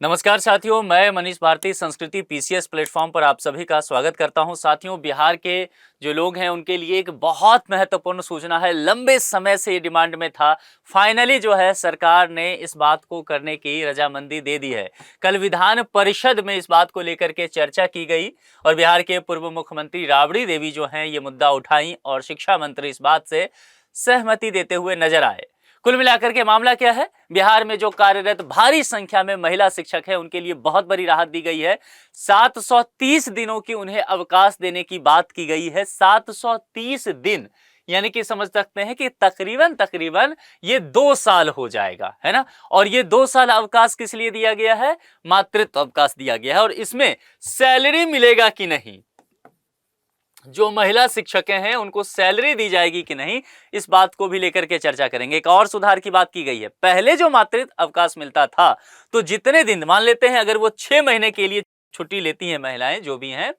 नमस्कार साथियों, मैं मनीष भारती संस्कृति पीसीएस प्लेटफॉर्म पर आप सभी का स्वागत करता हूं। साथियों, बिहार के जो लोग हैं उनके लिए एक बहुत महत्वपूर्ण सूचना है। लंबे समय से ये डिमांड में था। फाइनली जो है सरकार ने इस बात को करने की रजामंदी दे दी है। कल विधान परिषद में इस बात को लेकर के चर्चा की गई और बिहार के पूर्व मुख्यमंत्री राबड़ी देवी जो हैं ये मुद्दा उठाई और शिक्षा मंत्री इस बात से सहमति देते हुए नजर आए। कुल मिलाकर के मामला क्या है, बिहार में जो कार्यरत भारी संख्या में महिला शिक्षक हैं उनके लिए बहुत बड़ी राहत दी गई है। 730 दिनों की उन्हें अवकाश देने की बात की गई है। 730 दिन यानी कि समझ सकते हैं कि तकरीबन ये 2 साल हो जाएगा, है ना। और ये 2 साल अवकाश किस लिए दिया गया है? मातृत्व अवकाश दिया गया है। और इसमें सैलरी मिलेगा कि नहीं, जो महिला शिक्षकें हैं उनको सैलरी दी जाएगी कि नहीं, इस बात को भी लेकर के चर्चा करेंगे। एक और सुधार की बात की गई है। पहले जो मातृत्व अवकाश मिलता था तो जितने दिन मान लेते हैं, अगर वो 6 महीने के लिए छुट्टी लेती हैं महिलाएं जो भी हैं,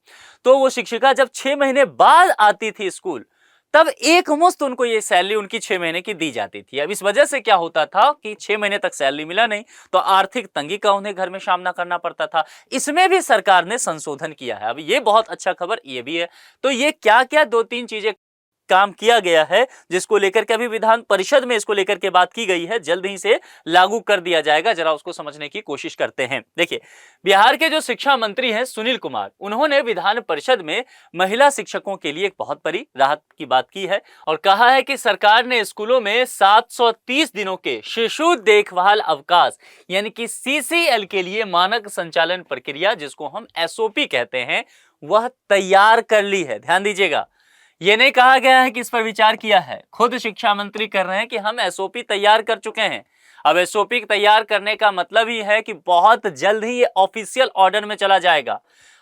तो वो शिक्षिका जब 6 महीने बाद आती थी स्कूल, तब एक मुश्त उनको ये सैलरी उनकी 6 महीने की दी जाती थी। अब इस वजह से क्या होता था कि 6 महीने तक सैलरी मिला नहीं तो आर्थिक तंगी का उन्हें घर में सामना करना पड़ता था। इसमें भी सरकार ने संशोधन किया है। अब ये बहुत अच्छा खबर ये भी है। तो ये क्या क्या 2-3 चीजें काम किया गया है जिसको लेकर के अभी विधान परिषद में इसको लेकर के बात की गई है, जल्द ही से लागू कर दिया जाएगा। जरा उसको समझने की कोशिश करते हैं। देखिए, बिहार के जो शिक्षा मंत्री हैं सुनील कुमार, उन्होंने विधान परिषद में महिला शिक्षकों के लिए एक बहुत बड़ी राहत की बात की है और कहा है कि सरकार ने स्कूलों में 730 दिनों के शिशु देखभाल अवकाश यानी कि सीसीएल के लिए मानक संचालन प्रक्रिया, जिसको हम एसओपी कहते हैं, वह तैयार कर ली है। ध्यान दीजिएगा, ये नहीं कहा गया है कि इस पर विचार किया है। खुद शिक्षा मंत्री कर रहे हैं कि हम एसओपी तैयार कर चुके हैं। अब एसओपी तैयार करने का मतलब ही है कि बहुत जल्द ही ये ऑफिशियल ऑर्डर में चला जाएगा।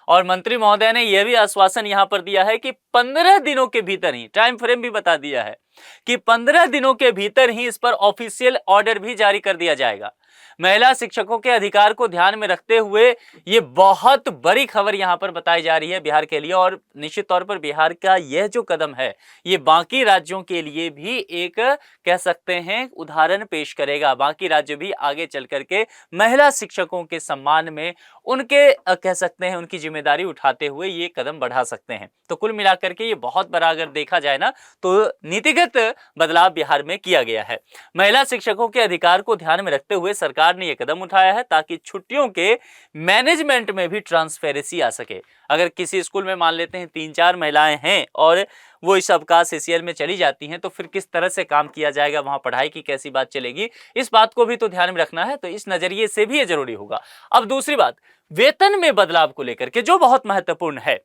और मंत्री महोदय ने यह भी आश्वासन यहां पर दिया है कि 15 दिनों के भीतर ही, टाइम फ्रेम भी बता दिया है कि 15 दिनों के भीतर ही इस पर ऑफिशियल ऑर्डर भी जारी कर दिया जाएगा। महिला शिक्षकों के अधिकार को ध्यान में रखते हुए ये बहुत बड़ी खबर यहां पर बताई जा रही है बिहार के लिए। और निश्चित तौर पर बिहार का यह जो कदम है ये बाकी राज्यों के लिए भी एक कह सकते हैं उदाहरण पेश करेगा। बाकी राज्य भी आगे चल करके महिला शिक्षकों के सम्मान में उनके कह सकते हैं उनकी जिम्मेदारी उठाते हुए ये कदम बढ़ा सकते हैं। तो कुल मिलाकर के ये बहुत बड़ा अगर देखा जाए ना तो नीतिगत बदलाव बिहार में किया गया है। महिला शिक्षकों के अधिकार को ध्यान में रखते हुए सरकार ने यह कदम उठाया है ताकि छुट्टियों के मैनेजमेंट में भी ट्रांसपेरेंसी आ सके। अगर किसी स्कूल में मान लेते हैं 3-4 महिलाएं हैं और वो इस अवकाश सीसीएल में चली जाती हैं, तो फिर किस तरह से काम किया जाएगा, वहां पढ़ाई की कैसी बात चलेगी, इस बात को भी तो ध्यान में रखना है। तो इस नजरिए से भी ये जरूरी होगा। अब दूसरी बात, वेतन में बदलाव को लेकर के जो बहुत महत्वपूर्ण है।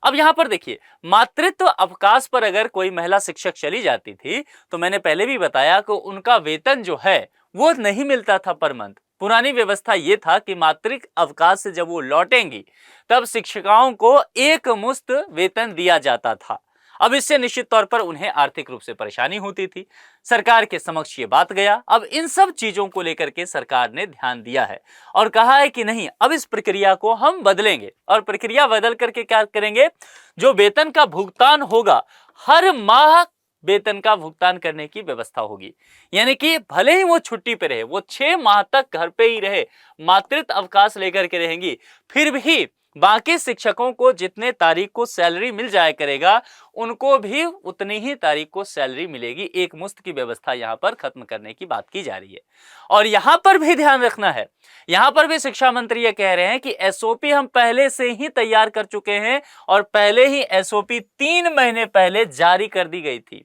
अब यहां पर देखिए, मातृत्व अवकाश पर अगर कोई महिला शिक्षक चली जाती थी तो मैंने पहले भी बताया कि उनका वेतन जो है वो नहीं मिलता था पर मंथ। पुरानी व्यवस्था ये था कि मातृत्व अवकाश से जब वो लौटेंगी तब शिक्षिकाओं को एक मुश्त वेतन दिया जाता था। अब इससे निश्चित तौर पर उन्हें आर्थिक रूप से परेशानी होती थी। सरकार के समक्ष ये बात गया। अब इन सब चीजों को लेकर के सरकार ने ध्यान दिया है और कहा है कि नहीं, अब इस प्रक्रिया को हम बदलेंगे। और प्रक्रिया बदल करके क्या करेंगे, जो वेतन का भुगतान होगा हर माह वेतन का भुगतान करने की व्यवस्था होगी। यानी कि भले ही वो छुट्टी पे रहे, वो 6 माह तक घर पे ही रहे, मातृत्व अवकाश लेकर के रहेंगी, फिर भी बाकी शिक्षकों को जितने तारीख को सैलरी मिल जाया करेगा उनको भी उतनी ही तारीख को सैलरी मिलेगी। एक मुश्त की व्यवस्था यहां पर खत्म करने की बात की जा रही है। और यहां पर भी ध्यान रखना है, यहां पर भी शिक्षा मंत्री ये कह रहे हैं कि एसओपी हम पहले से ही तैयार कर चुके हैं और पहले ही एसओपी 3 महीने पहले जारी कर दी गई थी।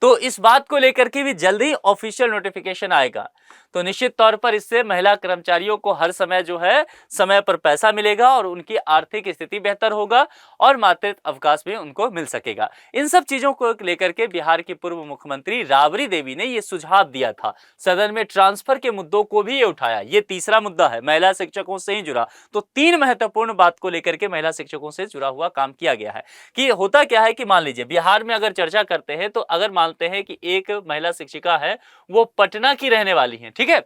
तो इस बात को लेकर के भी जल्द ही ऑफिशियल नोटिफिकेशन आएगा। तो निश्चित तौर पर इससे महिला कर्मचारियों को हर समय जो है समय पर पैसा मिलेगा और उनकी आर्थिक स्थिति बेहतर होगा और मातृत्व अवकाश भी उनको मिल सकेगा। इन सब चीजों को लेकर के बिहार की पूर्व मुख्यमंत्री राबड़ी देवी ने यह सुझाव दिया था। सदन में ट्रांसफर के मुद्दों को भी ये उठाया। ये तीसरा मुद्दा है, महिला शिक्षकों से ही जुड़ा। तो 3 महत्वपूर्ण बात को लेकर के महिला शिक्षकों से जुड़ा हुआ काम किया गया है। कि होता क्या है कि मान लीजिए बिहार में अगर चर्चा करते हैं तो अगर मानते हैं कि एक महिला शिक्षिका है वो पटना की रहने वाली है, ठीक है,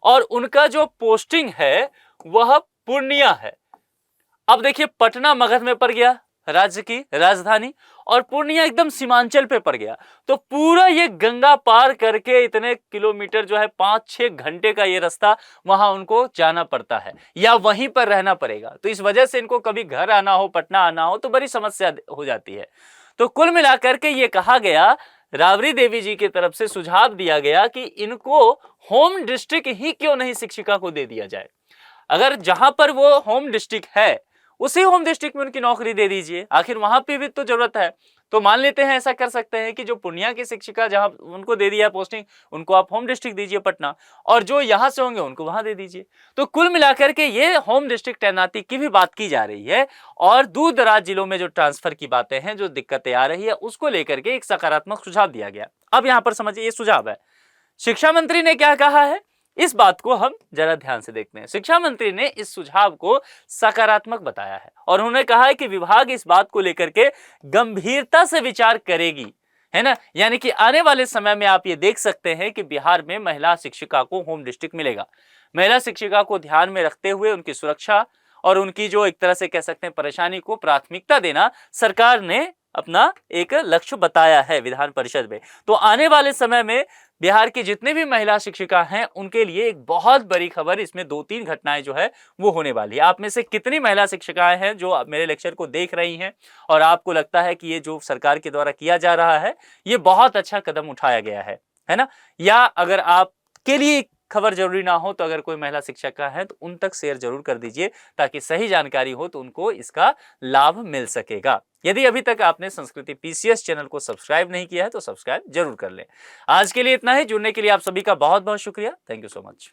और उनका जो पोस्टिंग है वह पूर्णिया है। अब देखिए, पटना मगध में पड़ गया राज्य की राजधानी, और पूर्णिया एकदम सीमांचल पे पड़ गया। तो पूरा ये गंगा पार करके इतने किलोमीटर जो है 5-6 घंटे का ये रास्ता वहां उनको जाना पड़ता है या वहीं पर रहना पड़ेगा। तो इस वजह से इनको कभी घर आना हो, पटना आना हो तो बड़ी समस्या हो जाती है। तो कुल मिलाकर के ये कहा गया, राबड़ी देवी जी की तरफ से सुझाव दिया गया कि इनको होम डिस्ट्रिक्ट ही क्यों नहीं शिक्षिका को दे दिया जाए। अगर जहां पर वो होम डिस्ट्रिक्ट है उसी होम डिस्ट्रिक्ट में उनकी नौकरी दे दीजिए, आखिर वहां पे भी तो जरूरत है। तो मान लेते हैं ऐसा कर सकते हैं कि जो पूर्णिया की शिक्षिका जहां उनको दे दिया पोस्टिंग, उनको आप होम डिस्ट्रिक्ट दीजिए पटना, और जो यहां से होंगे उनको वहां दे दीजिए। तो कुल मिलाकर के ये होम डिस्ट्रिक्ट तैनाती की भी बात की जा रही है, और दूर दराज जिलों में जो ट्रांसफर की बातें हैं, जो दिक्कतें आ रही है, उसको लेकर के एक सकारात्मक सुझाव दिया गया। अब यहां पर समझिए ये सुझाव है, शिक्षा मंत्री ने क्या कहा है, इस बात को हम जरा ध्यान से देखते हैं। शिक्षा मंत्री ने इस सुझाव को सकारात्मक बताया है और उन्होंने कहा है कि विभाग इस बात को लेकर के गंभीरता से विचार करेगी, है ना। यानी कि आने वाले समय में आप ये देख सकते हैं कि बिहार में महिला शिक्षिका को होम डिस्ट्रिक्ट मिलेगा। महिला शिक्षिका को ध्यान में रखते हुए उनकी सुरक्षा और उनकी जो एक तरह से कह सकते हैं परेशानी को प्राथमिकता देना सरकार ने अपना एक लक्ष्य बताया है विधान परिषद में। तो आने वाले समय में बिहार की जितने भी महिला शिक्षिका हैं उनके लिए एक बहुत बड़ी खबर, इसमें 2-3 घटनाएं जो है वो होने वाली है। आप में से कितनी महिला शिक्षिकाएं हैं जो मेरे लेक्चर को देख रही हैं और आपको लगता है कि ये जो सरकार के द्वारा किया जा रहा है ये बहुत अच्छा कदम उठाया गया है ना। या अगर आपके लिए खबर जरूरी ना हो तो अगर कोई महिला शिक्षिका है तो उन तक शेयर जरूर कर दीजिए ताकि सही जानकारी हो तो उनको इसका लाभ मिल सकेगा। यदि अभी तक आपने संस्कृति पीसीएस चैनल को सब्सक्राइब नहीं किया है तो सब्सक्राइब जरूर कर लें। आज के लिए इतना ही। जुड़ने के लिए आप सभी का बहुत बहुत शुक्रिया। Thank you so much.